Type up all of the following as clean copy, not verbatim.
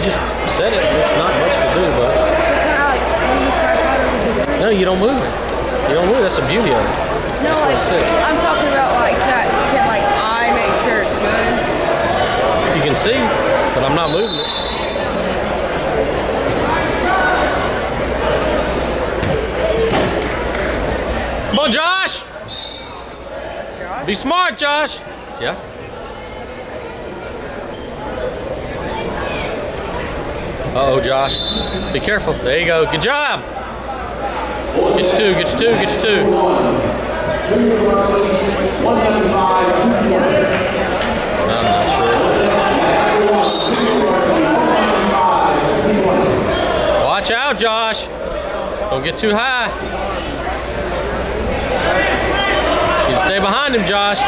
You just said it. It's not much to do, but. No, you don't move it. You don't move it. That's the beauty of it. No, like, I'm talking about like that. Can like I make sure it's good? You can see, but I'm not moving it. Come on, Josh! That's Josh. Be smart, Josh. Yeah. Uh-oh, Josh. Be careful. There you go. Good job. Gets two, gets two, gets two. I'm not sure. Watch out, Josh. Don't get too high. You stay behind him, Josh.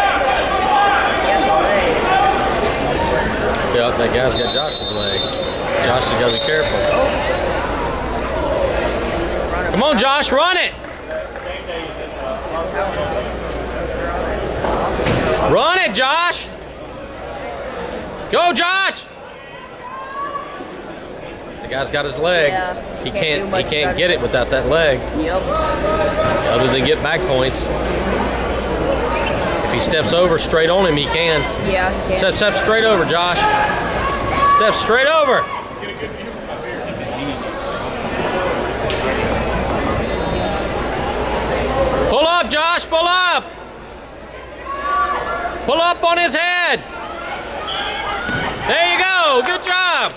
Yeah, that guy's got Josh's leg. Josh has got to be careful. Come on, Josh, run it! Run it, Josh! Go, Josh! The guy's got his leg. Yeah, he can't get it without that leg. Yep. Other than get back points. If he steps over straight on him, he can. Yeah, he can. Step straight over, Josh. Step straight over. Pull up, Josh, pull up. Pull up on his head. There you go, good job.